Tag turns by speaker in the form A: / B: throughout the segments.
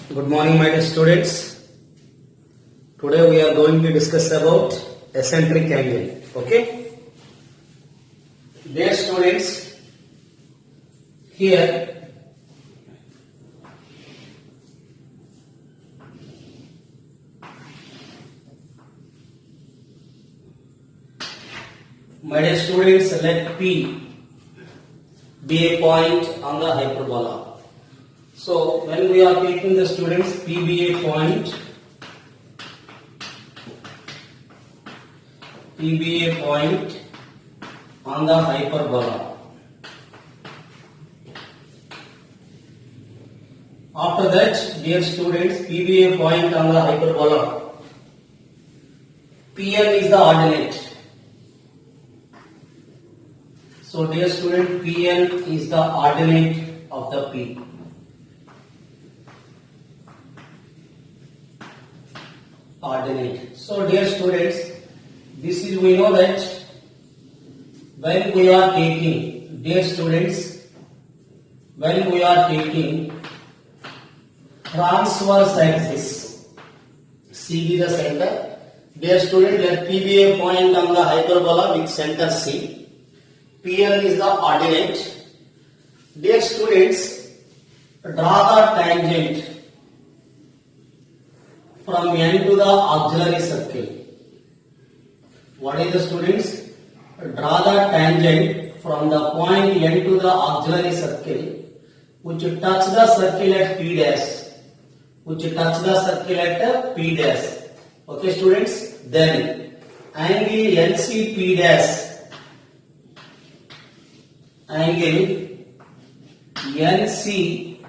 A: Good morning, my dear students. Today we are going to discuss about eccentric angle. Okay? Dear students, here my dear students, let P be a point on the hyperbola. So when we are taking the students, P be a point, P be a point on the hyperbola. After that, dear students, P be a point on the hyperbola. Pn is the ordinate. So dear student, Pn is the ordinate of the P. Ordinate. So dear students, this is, we know that when we are taking, dear students, when we are taking transverse axis, C be the center. Dear student, let P be a point on the hyperbola with center C. Pn is the ordinate. Dear students, draw the tangent from N to the auxiliary circle. What is the students? Draw the tangent from the point N to the auxiliary circle which touch the circle at P dash. Which touch the circle at P dash. Okay students? Then angle NCP dash. Angle NCP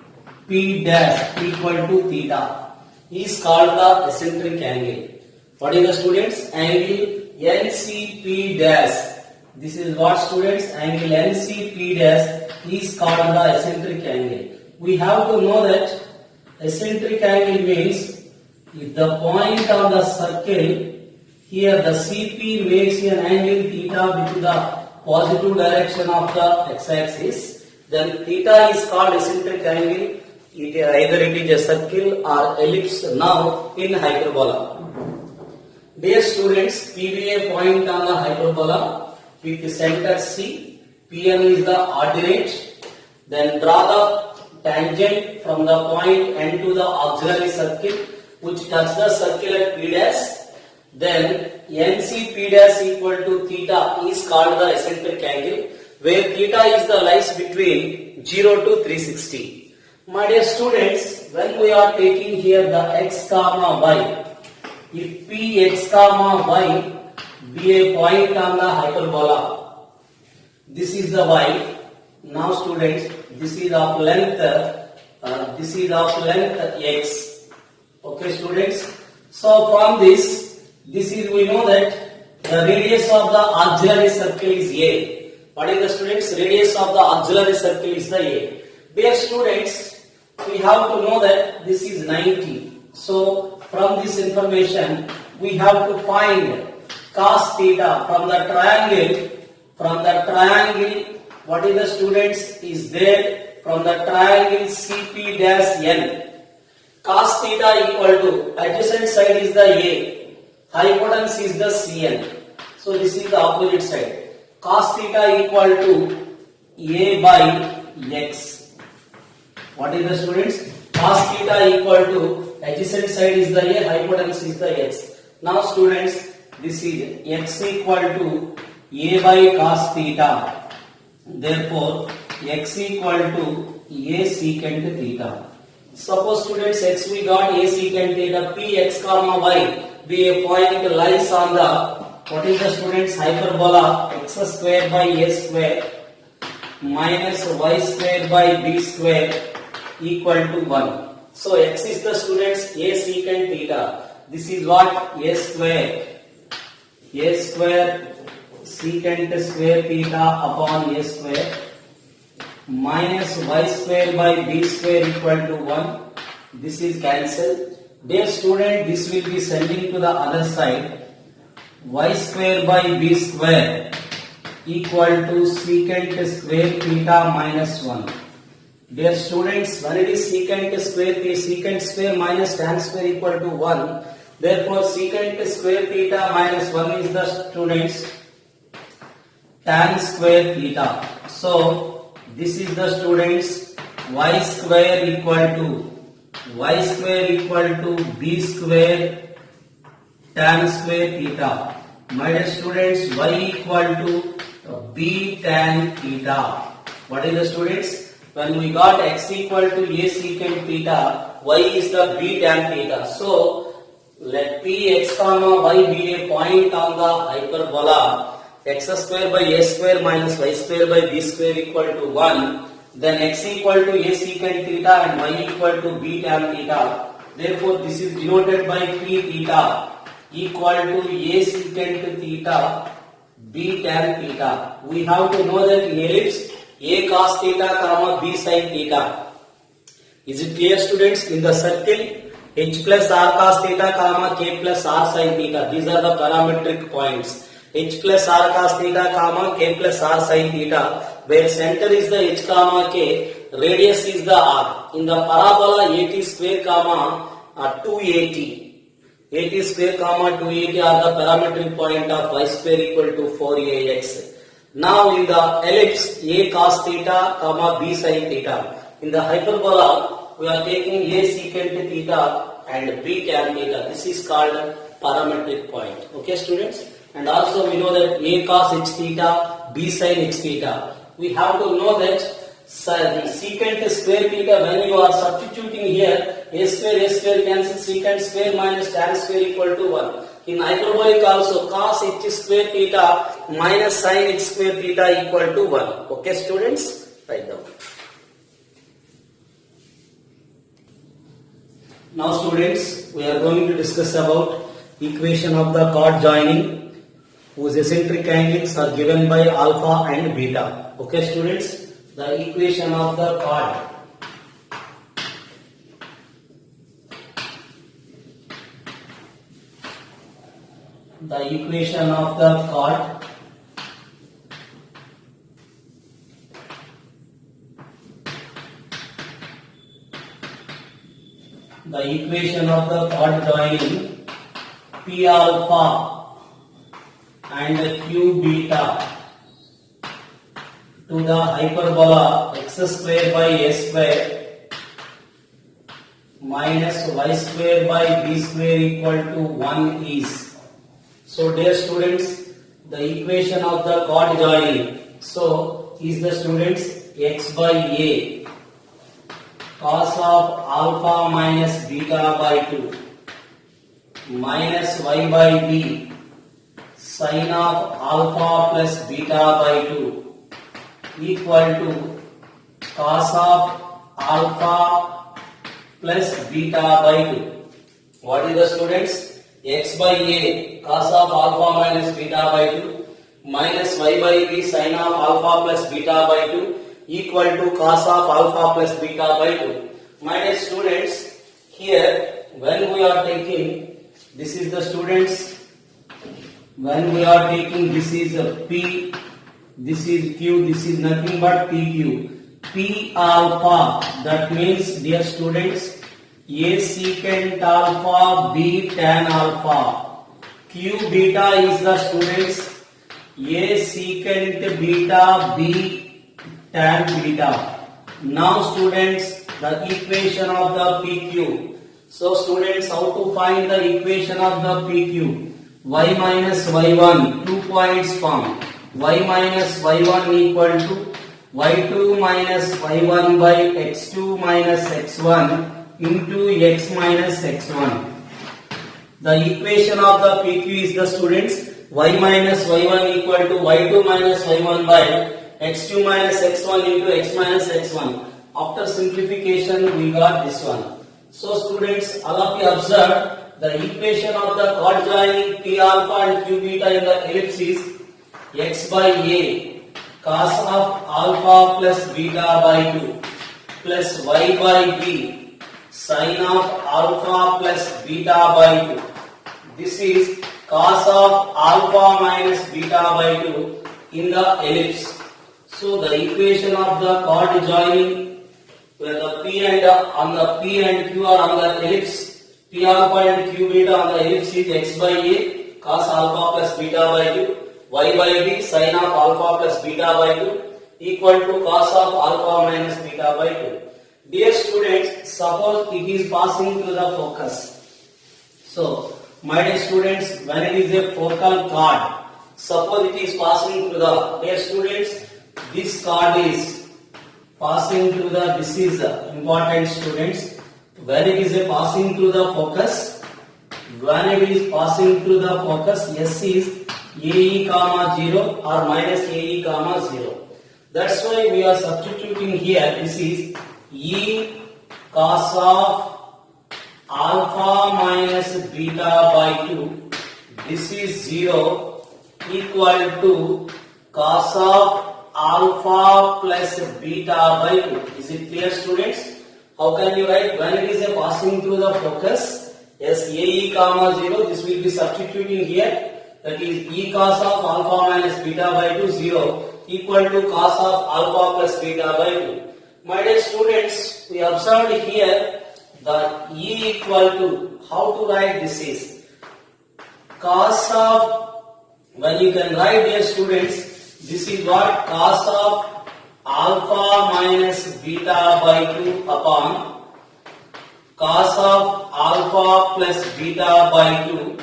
A: dash equal to theta is called the eccentric angle. What is the students? Angle NCP dash. This is what students? Angle NCP dash is called the eccentric angle. We have to know that eccentric angle means if the point of the circle here the CP makes an angle theta with the positive direction of the x-axis, then theta is called eccentric angle. Either it is a circle or ellipse now in hyperbola. Dear students, P be a point on the hyperbola with center C. Pn is the ordinate. Then draw the tangent from the point N to the auxiliary circle which touch the circle at P dash. Then NC P dash equal to theta is called the eccentric angle, where theta is the lies between 0 to 360. My dear students, when we are taking here the x comma y, if p x comma y be a point on the hyperbola, this is the y. Now students, this is of length x. Okay students. So from this is, we know that the radius of the auxiliary circle is a. What is the students? Radius of the auxiliary circle is the a. Dear students, we have to know that this is 90. So from this information we have to find cos theta from the triangle. What is the students? Is there from the triangle CP dash N. Cos theta equal to adjacent side is the a, hypotenuse is the Cn. So this is the opposite side. Cos theta equal to a by x. What is the students? Cos theta equal to adjacent side is the a, hypotenuse is the x. Now students, this is x equal to a by cos theta. Therefore, x equal to a secant theta. Suppose students, x we got a secant theta, p x comma y be a point lies on the, what is the students? Hyperbola x square by a square minus y square by b square equal to 1. So x is the students a secant theta. This is what? A square secant square theta upon a square minus y square by b square equal to 1. This is cancelled. Dear student, this will be sending to the other side. Y square by b square equal to secant square theta minus 1. Dear students, when it is secant square minus tan square equal to 1, therefore secant square theta minus 1 is the students tan square theta. So this is the students y square equal to b square tan square theta. My dear students, y equal to b tan theta. What is the students? When we got x equal to a secant theta, y is the b tan theta. So let px comma y be a point on the hyperbola x square by a square minus y square by b square equal to 1. Then x equal to a secant theta and y equal to b tan theta. Therefore, this is denoted by p theta equal to a secant theta b tan theta. We have to know that in ellipse a cos theta comma b sin theta. Is it clear, students? In the circle h plus r cos theta comma k plus r sin theta. These are the parametric points. H plus r cos theta comma k plus r sin theta, where center is the h comma k, radius is the r. In the parabola at square comma 280. 80 square comma 280 are the parametric point of y square equal to 4ax. Now in the ellipse a cos theta comma b sin theta. In the hyperbola we are taking a secant theta and b tan theta. This is called parametric point. Okay, students? And also we know that a cos h theta, b sin h theta. We have to know that secant square theta, when you are substituting here, a square cancel, secant square minus tan square equal to 1. In hyperbolic also cos h square theta minus sin h square theta equal to 1. Okay, students? Write down. Now students, we are going to discuss about equation of the chord joining whose eccentric angles are given by alpha and beta. Okay, students? The equation of the chord. The equation of the chord joining P alpha and Q beta to the hyperbola x square by a square minus y square by b square equal to 1 is. So dear students, the equation of the chord joining, so is the students x by a cos of alpha minus beta by 2 minus y by b sin of alpha plus beta by 2 equal to cos of alpha plus beta by 2. What is the students? X by a cos of alpha minus beta by 2 minus y by b sin of alpha plus beta by 2 equal to cos of alpha plus beta by 2. My dear students, here when we are taking, this is the students, when we are taking, this is P, this is Q, this is nothing but PQ. P alpha, that means dear students, a secant alpha, b tan alpha. Q beta is the students, a secant beta, b tan beta. Now students, the equation of the PQ. So students, how to find the equation of the PQ? Y minus y1, 2 points form. Y minus y1 equal to y2 minus y1 by x2 minus x1 into x minus x1. The equation of the PQ is the students y minus y1 equal to y2 minus y1 by x2 minus x1 into x minus x1. After simplification we got this one. So students, all of you observe the equation of the chord joining P alpha and Q beta in the ellipse is x by a cos of alpha plus beta by 2 plus y by b sin of alpha plus beta by 2. This is cos of alpha minus beta by 2 in the ellipse. So the equation of the chord joining where the P and on the P and Q are on the ellipse, P alpha and Q beta on the ellipse is x by a cos alpha plus beta by 2, y by b sin of alpha plus beta by 2 equal to cos of alpha minus beta by 2. Dear students, suppose it is passing through the focus. So, my dear students, when it is a focal chord, suppose it is passing through the, dear students, this chord is passing through the, this is important students, when it is a passing through the focus, when it is passing through the focus, S is AE comma 0 or minus AE comma 0. That's why we are substituting here, this is E cos of alpha minus beta by 2, this is 0 equal to cos of alpha plus beta by 2. Is it clear students? How can you write when it is a passing through the focus? Yes, AE comma 0, this will be substituting here, that is E cos of alpha minus beta by 2 0 equal to cos of alpha plus beta by 2. My dear students, we observed here the E equal to, how to write this is cos of, when you can write, dear students, this is what cos of alpha minus beta by 2 upon cos of alpha plus beta by 2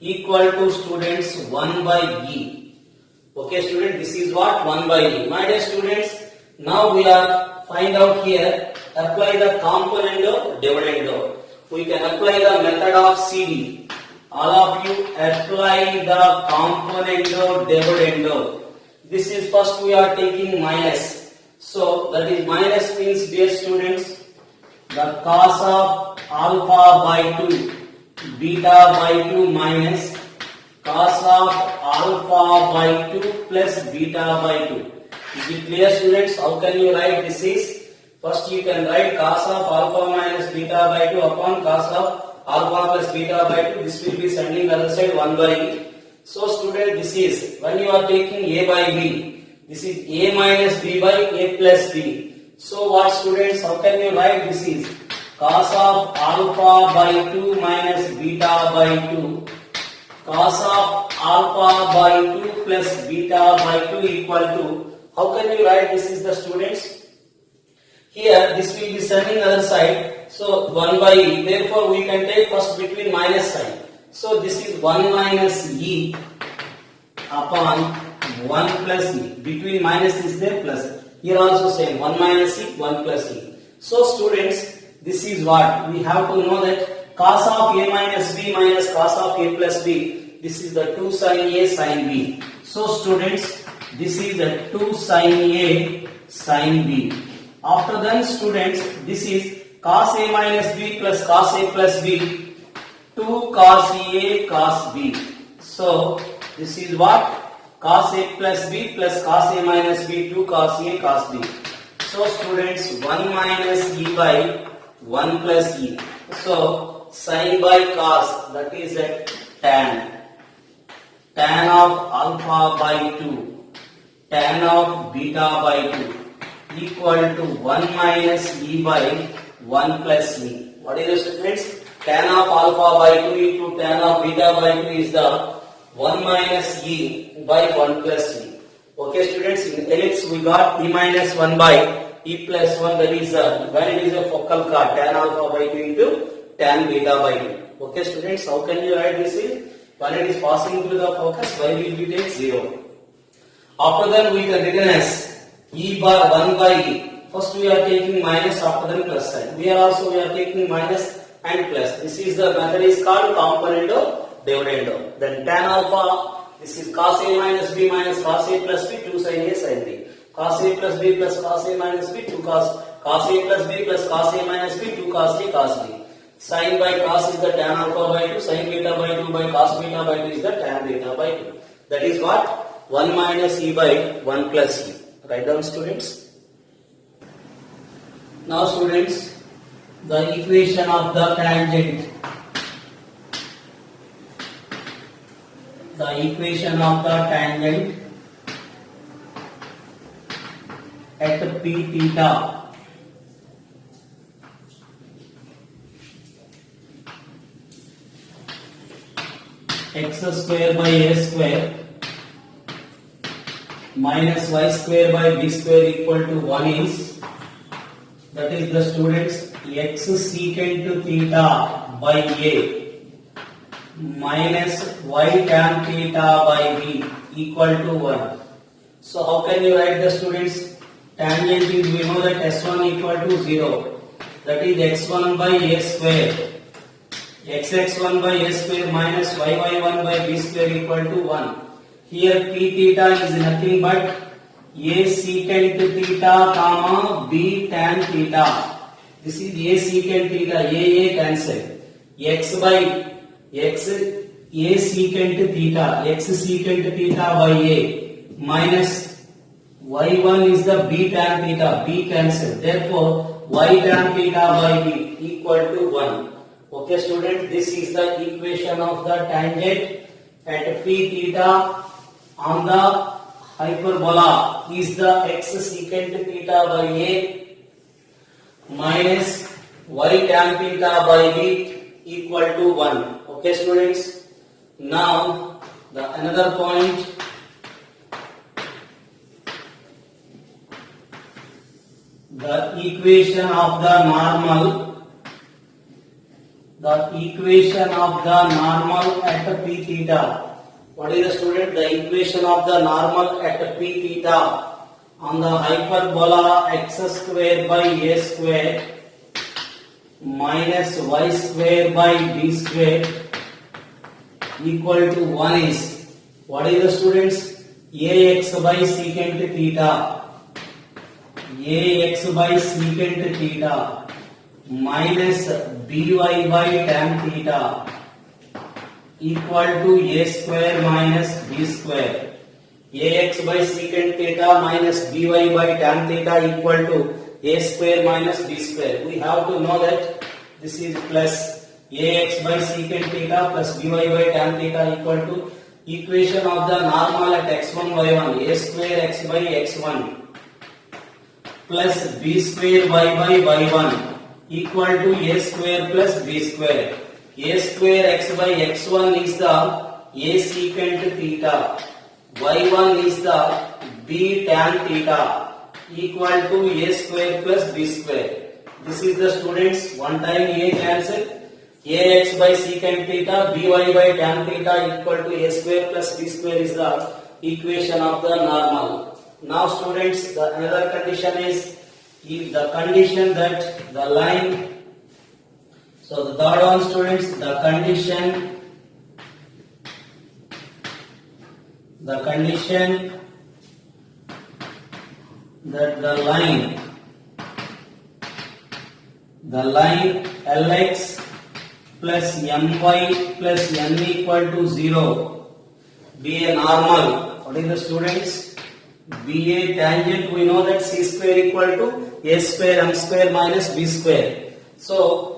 A: equal to students 1 by E. Okay student, this is what 1 by E. My dear students, now we are find out here, apply the componendo, dividendo. We can apply the method of CD. All of you apply the componendo, dividendo. This is first we are taking minus. So that is minus means, dear students, the cos of alpha by 2 beta by 2 minus cos of alpha by 2 plus beta by 2. Is it clear students? How can you write this is? First you can write cos of alpha minus beta by 2 upon cos of alpha plus beta by 2. This will be sending other side 1 by E. So student, this is when you are taking A by B. This is A minus B by A plus B. So what students, how can you write this is cos of alpha by 2 minus beta by 2 cos of alpha by 2 plus beta by 2 equal to, how can you write this is the students? Here this will be sending other side, so 1 by E, therefore we can take first between minus sign. So this is 1 minus E upon 1 plus E, between minus is there plus, here also same 1 minus E, 1 plus E. So students, this is what we have to know, that cos of A minus B minus cos of A plus B, this is the 2 sin A sin B. So students, this is the 2 sin A sin B. After then students, this is cos A minus B plus cos A plus B, 2 cos A cos B. So this is what cos A plus B plus cos A minus B, 2 cos A cos B. So students, 1 minus E by 1 plus E. So sin by cos, that is a tan. Tan of alpha by 2, tan of beta by 2 equal to 1 minus E by 1 plus E. What is the students? Tan of alpha by 2 into tan of beta by 2 is the 1 minus E by 1 plus E. Okay students, in ellipse we got E minus 1 by E plus 1, that is when it is a focal chord, tan alpha by 2 into tan beta by 2. Okay students, how can you write this in? When it is passing through the focus, y will be take 0. After that we can written as E by 1 by E. First we are taking minus, after then plus sign. Here also we are taking minus and plus. This is the method is called componendo, dividendo. Then tan alpha, this is cos A minus B minus cos A plus B, 2 sin A sin B. Cos A plus B plus cos A minus B, 2 cos A plus B plus cos A minus B, 2 cos A cos B. Sin by cos is the tan alpha by 2, sin beta by 2 by cos beta by 2 is the tan beta by 2. That is what? 1 minus E by 1 plus E. Write down students. Now students, the equation of the tangent. The equation of the tangent at P theta x square by a square minus y square by b square equal to 1 is, that is the students, x secant theta by a minus y tan theta by b equal to 1. So how can you write the students? Tangent is, we know that s1 equal to 0, that is x1 by a square, xx1 by a square minus yy1 by b square equal to 1. Here p theta is nothing but a secant theta comma b tan theta. This is a secant theta, a cancel, x by x, a secant theta, x secant theta by a minus y1 is the b tan theta, b cancel, therefore y tan theta by b equal to 1. Okay student, this is the equation of the tangent at p theta on the hyperbola is the x secant theta by a minus y tan theta by b equal to 1. Okay students, now the another point, the equation of the normal at p theta. What is the student? The equation of the normal at p theta on the hyperbola x square by a square minus y square by b square equal to 1 is, what is the students? Ax by secant theta, ax by secant theta minus by by tan theta equal to a square minus b square. Ax by secant theta minus by by tan theta equal to a square minus b square. We have to know that this is plus ax by secant theta plus by by tan theta equal to equation of the normal at x1 y1, a square x by x1 plus b square y by y1 equal to a square plus b square. A square x by x1 is the a secant theta, y1 is the b tan theta equal to a square plus b square. This is the students, one time a cancel, ax by secant theta, by by tan theta equal to a square plus b square is the equation of the normal. Now students, the another condition is, if the condition that the line, so the third one students, the condition that the line Lx plus my plus n equal to 0 be a normal. What is the students? Be a tangent. We know that c square equal to a square m square minus b square. So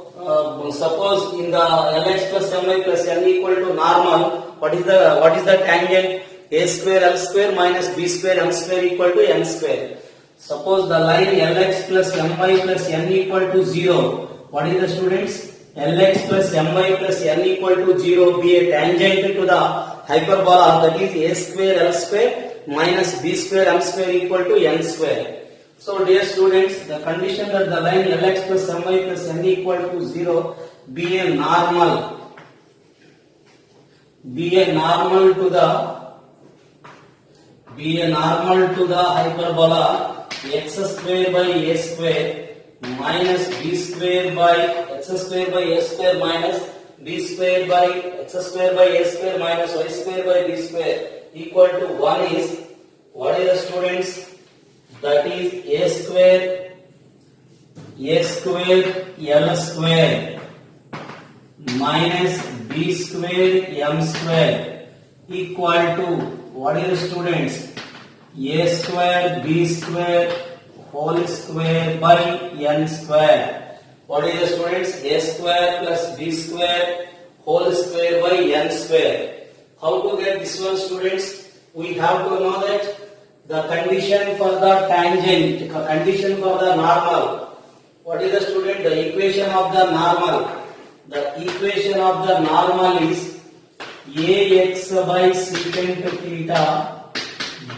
A: suppose in the Lx plus my plus n equal to normal, what is the tangent? A square l square minus b square m square equal to n square. Suppose the line Lx plus my plus n equal to 0. What is the students? Lx plus my plus n equal to 0 be a tangent to the hyperbola, that is a square l square minus b square m square equal to n square. So dear students, the condition that the line Lx plus my plus n equal to 0 be a normal to the hyperbola x square by a square minus b square by x square by a square minus b square by x square by a square minus y square by b square equal to 1 is, what is the students? That is a square l square minus b square m square equal to, what is the students? A square b square whole square by n square. What is the students? A square plus b square whole square by n square. How to get this one students? We have to know that the condition for the tangent, condition for the normal. What is the student? The equation of the normal. The equation of the normal is ax by secant theta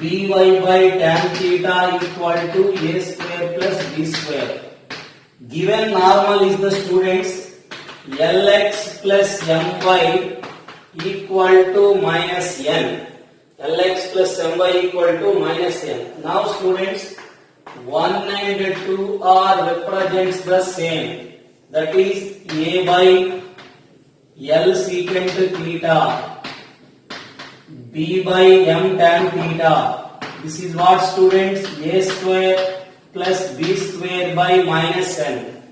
A: by tan theta equal to a square plus b square. Given normal is the students lx plus my equal to minus n. Lx plus my equal to minus n. Now students, 1 and 2 are represents the same. That is a by L secant theta, b by m tan theta. This is what students, a square plus b square by minus n.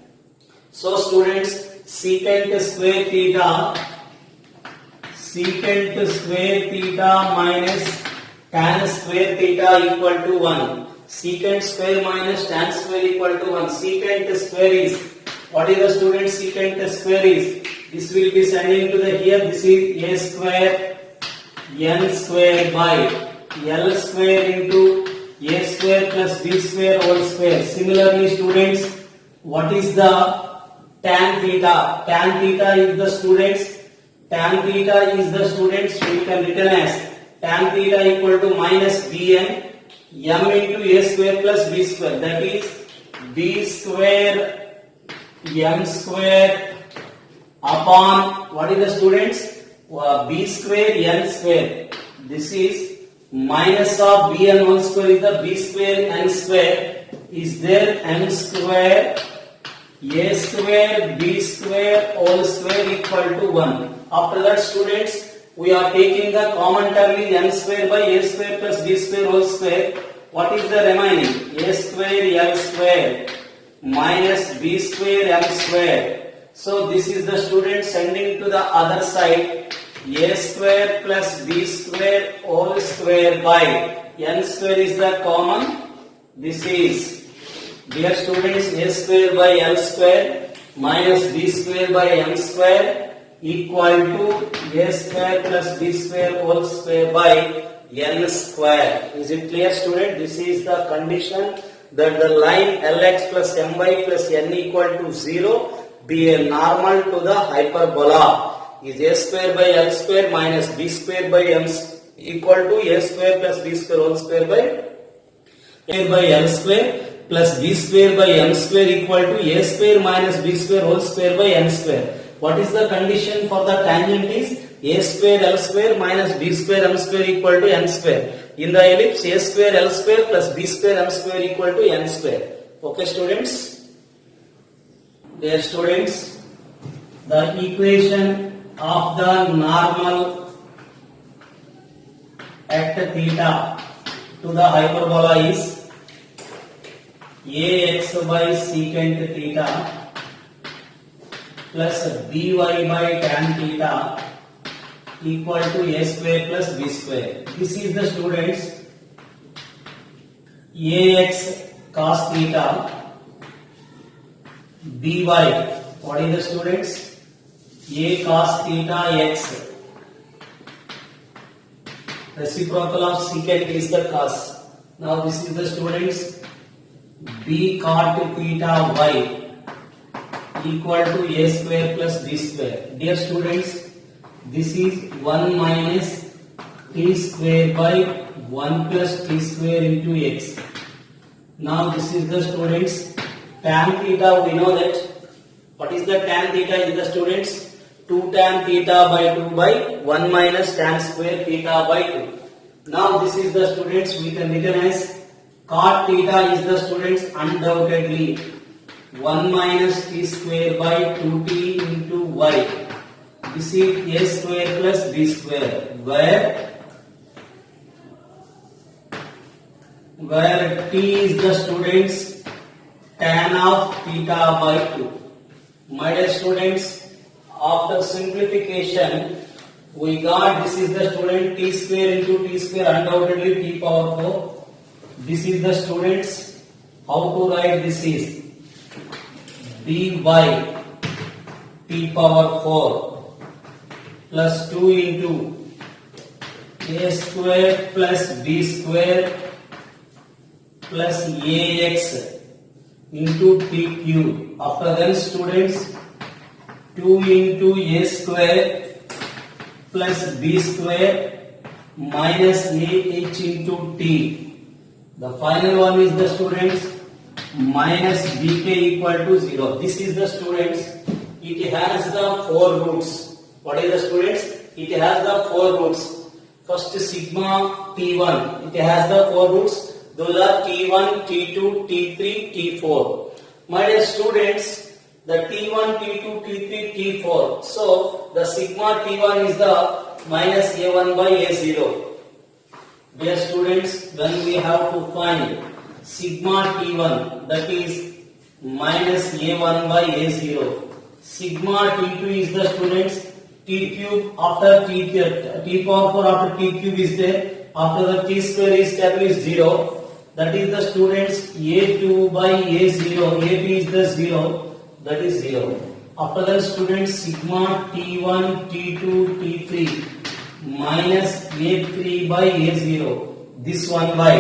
A: So students, secant square theta minus tan square theta equal to 1. Secant square minus tan square equal to 1. Secant square is, what is the student secant square is? This will be sending to the here. This is a square n square by L square into a square plus b square whole square. Similarly students, what is the tan theta? Tan theta is the students, we can written as tan theta equal to minus bn m into a square plus b square. That is b square m square upon, what is the students? B square n square. This is minus of bn whole square is the b square n square is there m square a square b square whole square equal to 1. After that students, we are taking the common term is m square by a square plus b square whole square. What is the remaining? A square l square minus b square m square. So this is the student sending to the other side, a square plus b square whole square by n square is the common. This is, dear students, a square by l square minus b square by m square equal to a square plus b square whole square by n square. Is it clear student? This is the condition that the line lx plus my plus n equal to 0 be a normal to the hyperbola. Is a square by l square minus b square by m equal to a square plus b square whole square by l square plus b square by m square equal to a square minus b square whole square by n square. What is the condition for the tangent is a square l square minus b square m square equal to n square. In the ellipse, a square l square plus b square m square equal to n square. Okay students? Dear students, the equation of the normal at theta to the hyperbola is ax by secant theta plus by tan theta equal to a square plus b square. This is the students ax cos theta by, what is the students? A cos theta x. Reciprocal of secant is the cos. Now this is the students b cot theta y equal to a square plus b square. Dear students, this is 1 minus t square by 1 plus t square into x. Now this is the students tan theta. We know that. What is the tan theta is the students? 2 tan theta by 2 by 1 minus tan square theta by 2. Now this is the students, we can written as cot theta is the students undoubtedly 1 minus t square by 2t into y. This is a square plus b square, where t is the students tan of theta by 2. My dear students, after simplification, we got this is the student t square into t square undoubtedly t power 4. This is the students, how to write this is b by t power 4 plus 2 into a square plus b square plus ax into t cube. After then students, 2 into a square plus b square minus ah into t. The final one is the students minus bk equal to 0. This is the students. It has the 4 roots. What is the students? It has the 4 roots. First sigma t1. It has the 4 roots. Those are t1, t2, t3, t4. My dear students, the t1, t2, t3, t4. So the sigma t1 is the minus a1 by a0. Dear students, when we have to find sigma t1, that is minus a1 by a0. Sigma t2 is the students t cube after t power 4 after t cube is there. After the t square is capital is 0. That is the students a2 by a0. a2 is the 0. That is 0. After that students sigma t1, t2, t3 minus a3 by a0. This one by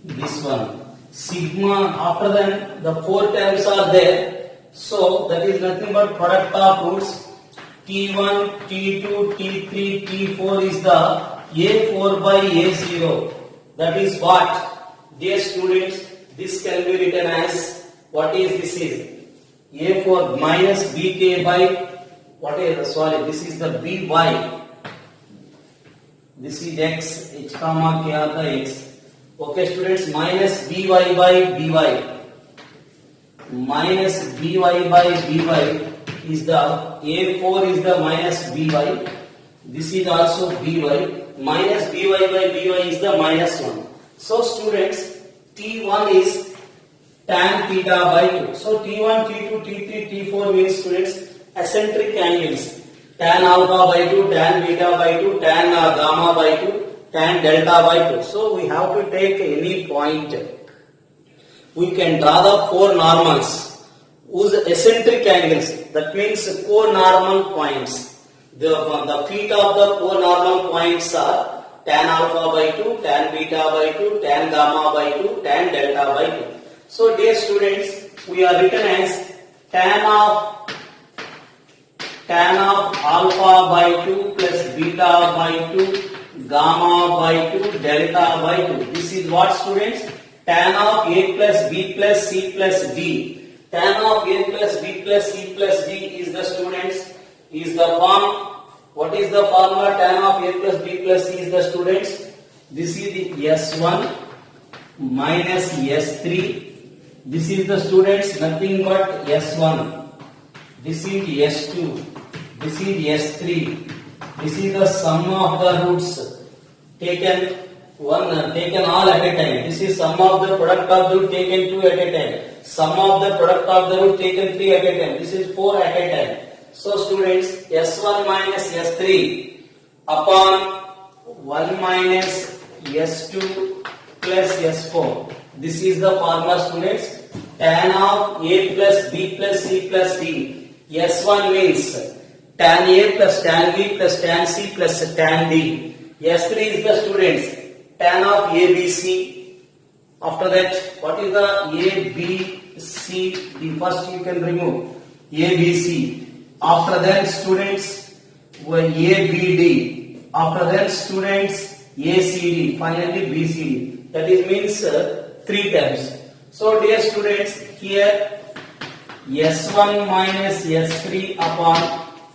A: this one. Sigma after that the 4 terms are there. So that is nothing but product of roots. t1, t2, t3, t4 is the a4 by a0. That is what? Dear students, this can be written as what is this is a4 minus bk by what is this is the by. This is x, h comma k आता x. Okay students, minus by by. Minus by by is the a4 is the minus by. This is also by. Minus by by is the minus 1. So students, t1 is tan theta by 2. So t1, t2, t3, t4 means students eccentric angles. Tan alpha by 2, tan beta by 2, tan gamma by 2, tan delta by 2. So we have to take any point. We can draw the 4 normals whose eccentric angles. That means co-normal points. The feet of the co-normal points are tan alpha by 2, tan beta by 2, tan gamma by 2, tan delta by 2. So dear students, we are written as tan of alpha by 2 plus beta by 2, gamma by 2, delta by 2. This is what students? Tan of a plus b plus c plus d. Tan of a plus b plus c plus d is the students, is the form. What is the formula? Tan of a plus b plus c is the students. This is the s1 minus s3. This is the students nothing but s1. This is s2. This is s3. This is the sum of the roots taken all at a time. This is sum of the product of the root taken 2 at a time. Sum of the product of the root taken 3 at a time. This is 4 at a time. So students, s1 minus s3 upon 1 minus s2 plus s4. This is the formula students. Tan of a plus b plus c plus d. S1 means tan a plus tan b plus tan c plus tan d. S3 is the students tan of ABC. After that, what is the ABC? The first you can remove ABC. After that, students ABD. After that, students ACD. Finally, BCD. That is means 3 terms. So, dear students, here S1 minus S3 upon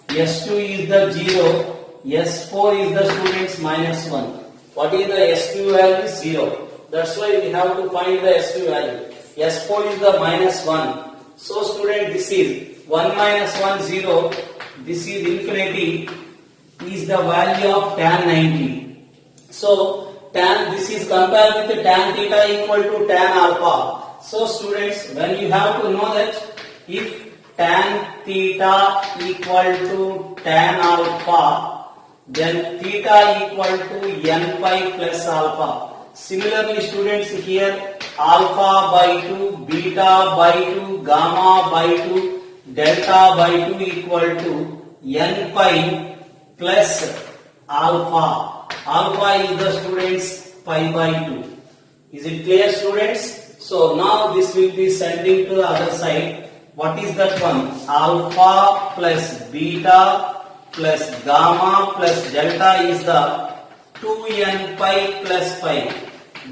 A: S2 is the 0. S4 is the students minus 1. What is the S2 value? 0. That's why we have to find the S2 value. S4 is the minus 1. So student, this is 1 minus 1, 0. This is infinity is the value of tan 90. So tan, this is compared with tan theta equal to tan alpha. So students, when you have to know that if tan theta equal to tan alpha, then theta equal to n pi plus alpha. Similarly students, here alpha by 2, beta by 2, gamma by 2, delta by 2 equal to n pi plus alpha. Alpha is the students pi by 2. Is it clear students? So now this will be sending to the other side. What is that one? Alpha plus beta plus gamma plus delta is the 2n pi plus pi.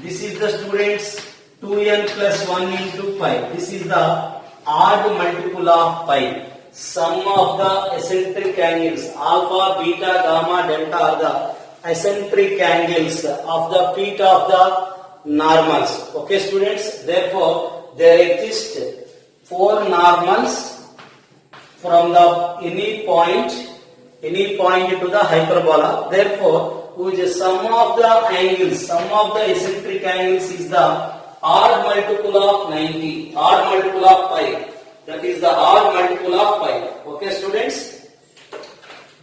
A: This is the students 2n plus 1 into pi. This is the odd multiple of pi. Sum of the eccentric angles alpha, beta, gamma, delta are the eccentric angles of the feet of the normals. Okay students, therefore there exist 4 normals from the any point to the hyperbola. Therefore, which is sum of the angles, sum of the eccentric angles is the odd multiple of 90, odd multiple of pi. That is the odd multiple of pi. Okay students?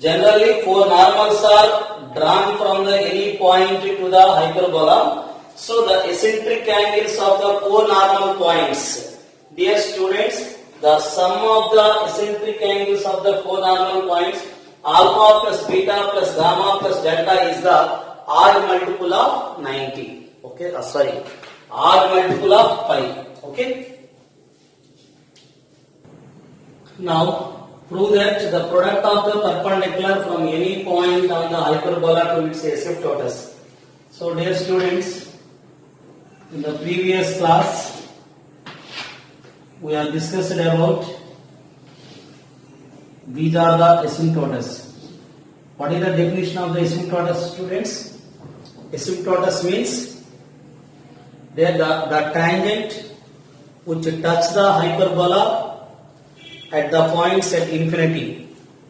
A: Generally 4 normals are drawn from the any point to the hyperbola. So the eccentric angles of the 4 normal points. Dear students, the sum of the eccentric angles of the 4 normal points alpha plus beta plus gamma plus delta is the odd multiple of 90. Okay, odd multiple of pi. Okay. Now prove that the product of the perpendicular from any point on the hyperbola to its asymptotus. So dear students, in the previous class we have discussed about these are the asymptotus. What is the definition of the asymptotus, students? Asymptotus means there the tangent which touch the hyperbola at the points at infinity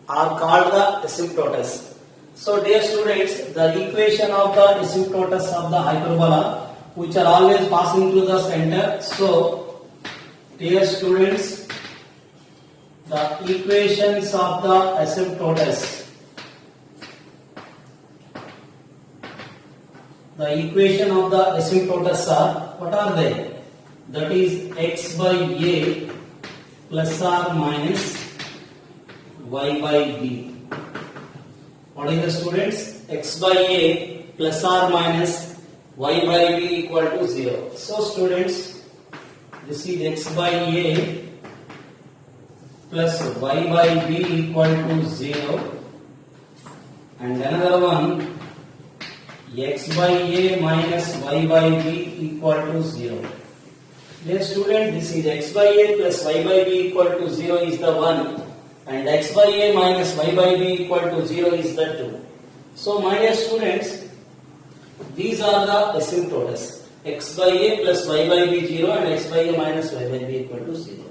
A: are called the asymptotus. So dear students, the equation of the asymptotus of the hyperbola which are always passing through the center. So dear students, the equations of the asymptotus. The equation of the asymptotus are, what are they? That is x by a plus or minus y by b. What is the students? X by a plus or minus y by b equal to 0. So students, this is x by a plus y by b equal to 0, and another one x by a minus y by b equal to 0. Dear student, this is x by a plus y by b equal to 0 is the 1, and x by a minus y by b equal to 0 is the 2. So my dear students, these are the asymptotus. X by a plus y by b 0 and x by a minus y by b equal to 0.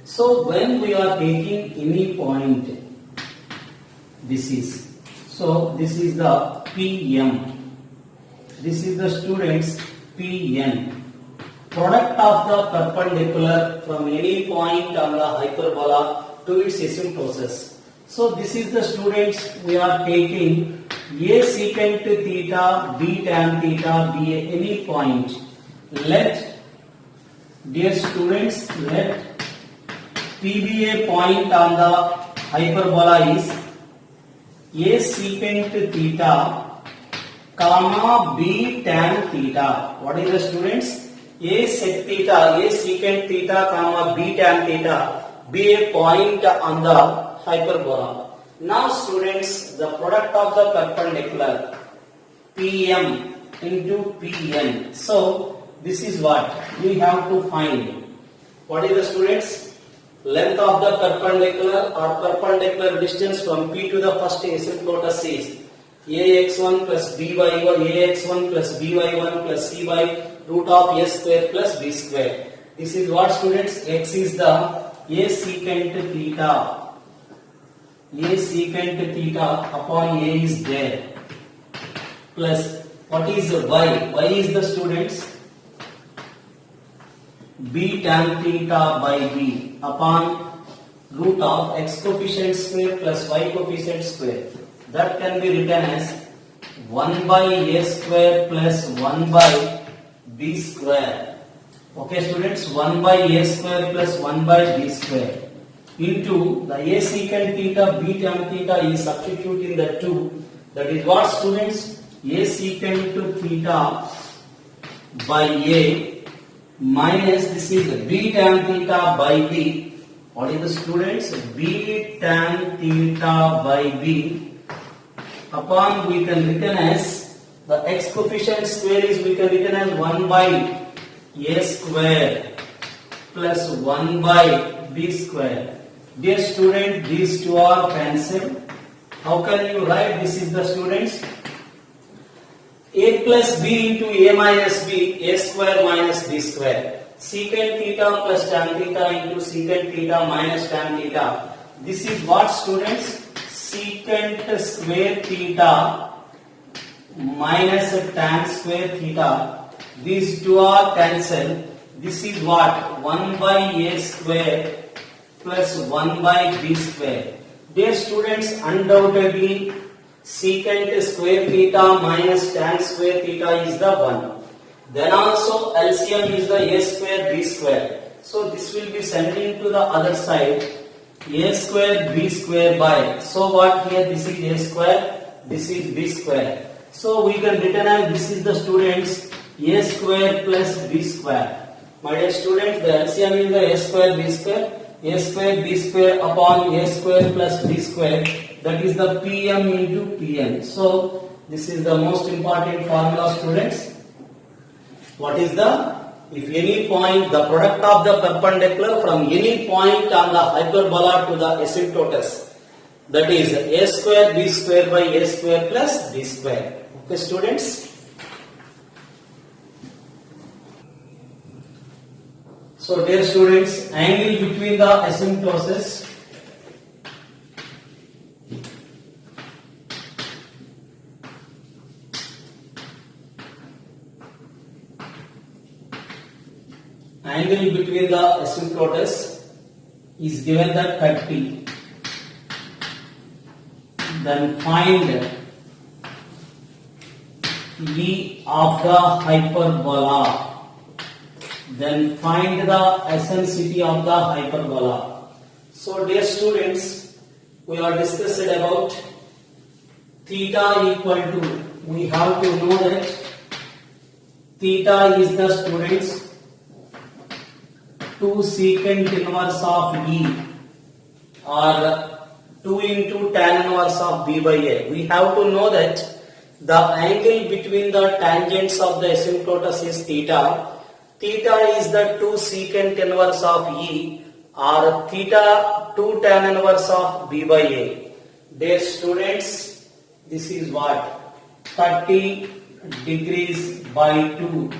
A: So when we are taking any point, this is the PM. This is the students Pn. Product of the perpendicular from any point on the hyperbola to its asymptosis. So this is the students we are taking a secant theta, b tan theta be any point. Let, dear students, let P be a point on the hyperbola is a secant theta comma b tan theta. What is the students? A sec theta, a secant theta comma b tan theta be a point on the hyperbola. Now students, the product of the perpendicular PM into PN. So this is what we have to find. What is the students? Length of the perpendicular or perpendicular distance from P to the first asymptotus is ax1 plus by1, ax1 plus by1 plus c by root of a square plus b square. This is what students? X is the a secant theta. A secant theta upon a is there. Plus what is y? Y is the students? B tan theta by b upon root of x coefficient square plus y coefficient square. That can be written as 1 by a square plus 1 by b square. Okay students, 1 by a square plus 1 by b square into the a secant theta, b tan theta is substituting the 2. That is what students? A secant theta by a minus this is b tan theta by b. What is the students? B tan theta by B upon we can written as the x coefficient square is we can written as 1 by a square plus 1 by b square. Dear student, these two are cancelled. How can you write this is the students? A plus b into a minus b, a square minus b square. Secant theta plus tan theta into secant theta minus tan theta. This is what students? Secant square theta minus tan square theta. These two are cancelled. This is what? 1 by a square plus 1 by b square. Dear students, undoubtedly secant square theta minus tan square theta is the 1. Then also LCM is the a square b square. So this will be sending to the other side a square b square by. So what here? This is a square, this is b square. So we can written as this is the students a square plus b square. My dear students, the LCM is the a square b square. A square b square upon a square plus b square, that is the pm into pn. So this is the most important formula, students. What is the, if any point, the product of the perpendicular from any point on the hyperbola to the asymptotus, that is a square b square by a square plus b square. Okay students. So dear students, angle between the asymptosis is given that 30. Then find E of the hyperbola. Then find the eccentricity of the hyperbola. So dear students, we are discussed about theta equal to, we have to know that theta is the students 2 secant inverse of E or 2 into tan inverse of B by A. We have to know that the angle between the tangents of the asymptotus is theta. Theta is the 2 secant inverse of E or theta 2 tan inverse of B by A. Dear students, this is what? 30 degrees by 2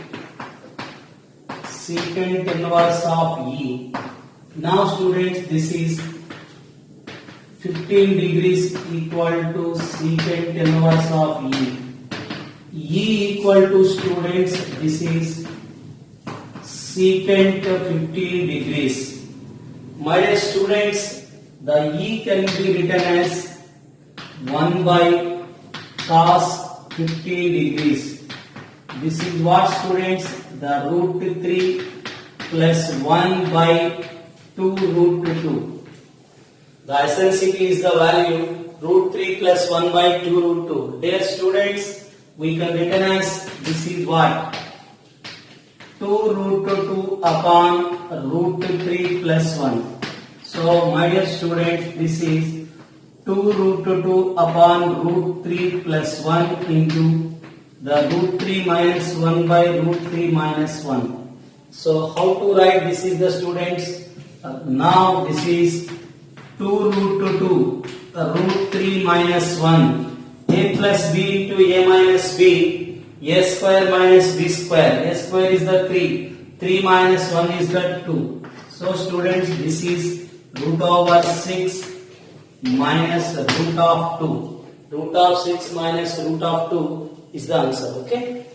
A: secant inverse of E. Now students, this is 15 degrees equal to secant inverse of E. E equal to students, this is secant 15 degrees. My dear students, the E can be written as 1 by cos 15 degrees. This is what students? The root 3 plus 1 by 2 root 2. The eccentricity is the value root 3 plus 1 by 2 root 2. Dear students, we can written as this is what? 2 root 2 upon root 3 plus 1. So my dear students, this is 2 root 2 upon root 3 plus 1 into the root 3 minus 1 by root 3 minus 1. So how to write this is the students? Now this is 2 root 2 root 3 minus 1 a plus b into a minus b a square minus b square. A square is the 3 minus 1 is the 2. So students, this is root over 6 minus root of 2. Root of 6 minus root of 2 is the answer. Okay.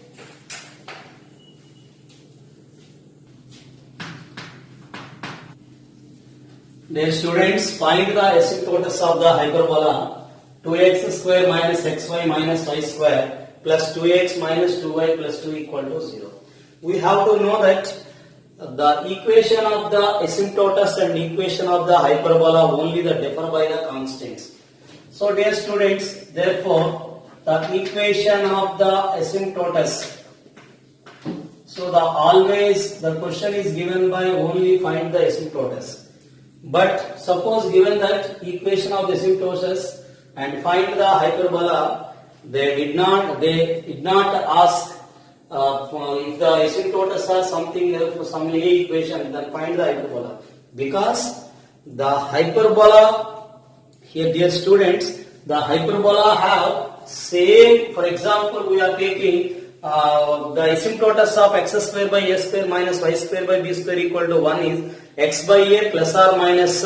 A: Dear students, find the asymptotus of the hyperbola 2x square minus xy minus y square plus 2x minus 2y plus 2 equal to 0. We have to know that the equation of the asymptotus and equation of the hyperbola only the differ by the constants. So dear students, therefore the equation of the asymptotus, so the always the question is given by only find the asymptotus. But suppose given that equation of the asymptosis and find the hyperbola, they did not ask if the asymptotus are something else, some linear equation, then find the hyperbola. Because the hyperbola, here dear students, the hyperbola have same, for example, we are taking the asymptotus of x square by a square minus y square by b square equal to 1 is x by a plus or minus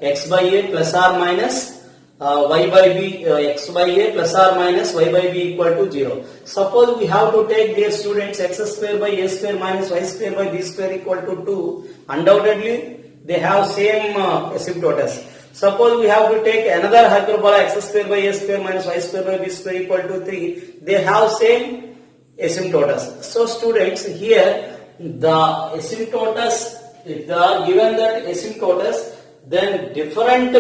A: x by a plus or minus y by b, x by a plus or minus y by b equal to 0. Suppose we have to take, dear students, x square by a square minus y square by b square equal to 2. Undoubtedly, they have same asymptotus. Suppose we have to take another hyperbola x square by a square minus y square by b square equal to 3. They have same asymptotus. So students, here the asymptotus, if they are given that asymptotus, then the different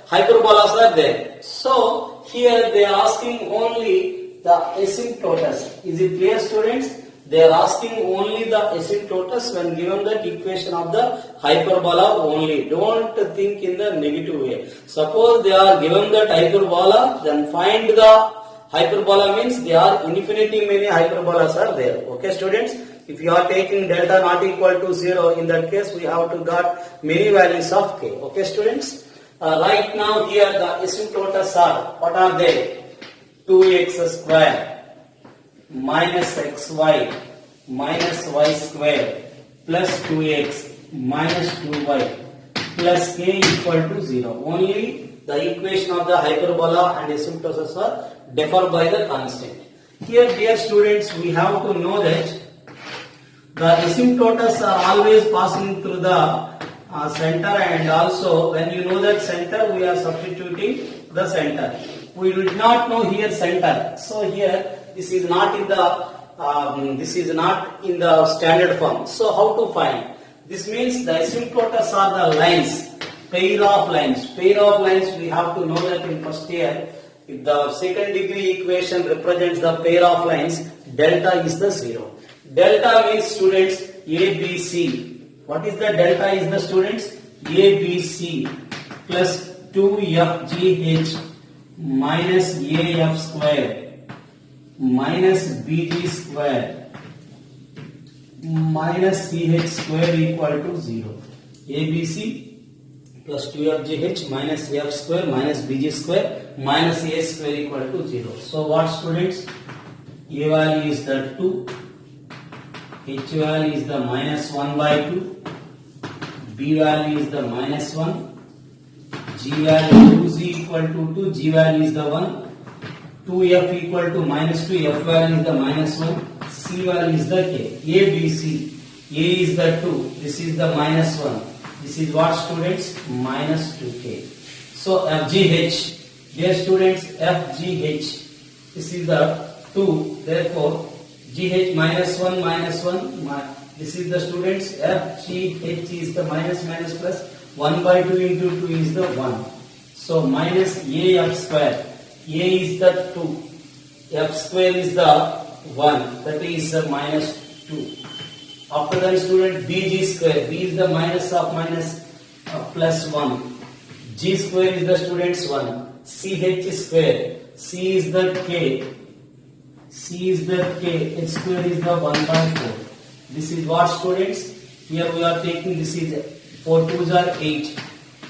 A: hyperbolas are there. So here they are asking only the asymptotus. Is it clear, students? They are asking only the asymptotus when given that equation of the hyperbola only. Don't think in the negative way. Suppose they are given that hyperbola, then find the hyperbola, means there are infinity many hyperbolas are there. Okay, students? If you are taking delta not equal to 0, in that case we have to got many values of k. Okay, students? Right now here the asymptotus are, what are they? 2x square minus xy minus y square plus 2x minus 2y plus k equal to 0. Only the equation of the hyperbola and asymptosis are differ by the constant. Here, dear students, we have to know that the asymptotus are always passing through the center, and also when you know that center, we are substituting the center. We did not know here center, so here this is not in the standard form. So how to find? This means the asymptotus are the lines, pair of lines. Pair of lines, we have to know that in first year. If the second degree equation represents the pair of lines, delta is the 0. Delta means, students, ABC. What is the delta is the, students? ABC plus 2FGH minus AF square minus BG square minus CH square equal to 0. ABC plus 2FGH minus F square minus BG square minus A square equal to 0. So what, students? A value is the 2, H value is the minus 1 by 2, B value is the minus 1, G value 2Z equal to 2, G value is the 1, 2F equal to minus 2, F value is the minus 1, C value is the K. A, B, C. A is the 2, this is the minus 1. This is what, students? Minus 2k. So FGH, dear students, FGH, this is the 2, therefore GH minus 1 minus 1, this is the, students, FGH is the minus minus plus, 1 by 2 into 2 is the 1. So minus AF square, A is the 2, F square is the 1, that is minus 2. After that, student, BG square, B is the minus of minus plus 1, G square is the, students, 1, CH square, C is the K, C is the K, H square is the 1 by 4. This is what, students? Here we are taking, this is 4 2s are 8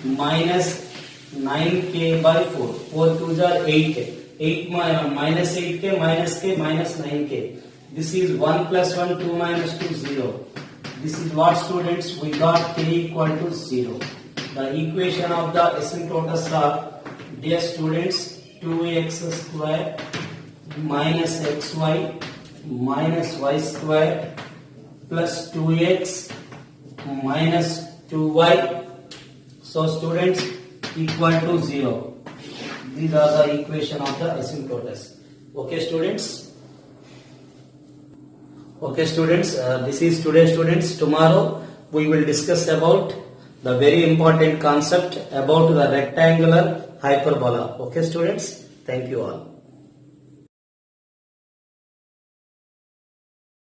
A: minus 9k by 4, 4 2s are 8, 8 minus 8k minus k minus 9k. This is 1 plus 1, 2 minus 2, 0. This is what, students? We got k equal to 0. The equation of the asymptotus are, dear students, 2x square minus xy minus y square plus 2x minus 2y. So, students, equal to 0. These are the equation of the asymptotus. Okay, students? Okay, students, this is today, students. Tomorrow we will discuss about the very important concept about the rectangular hyperbola. Okay, students, thank you all.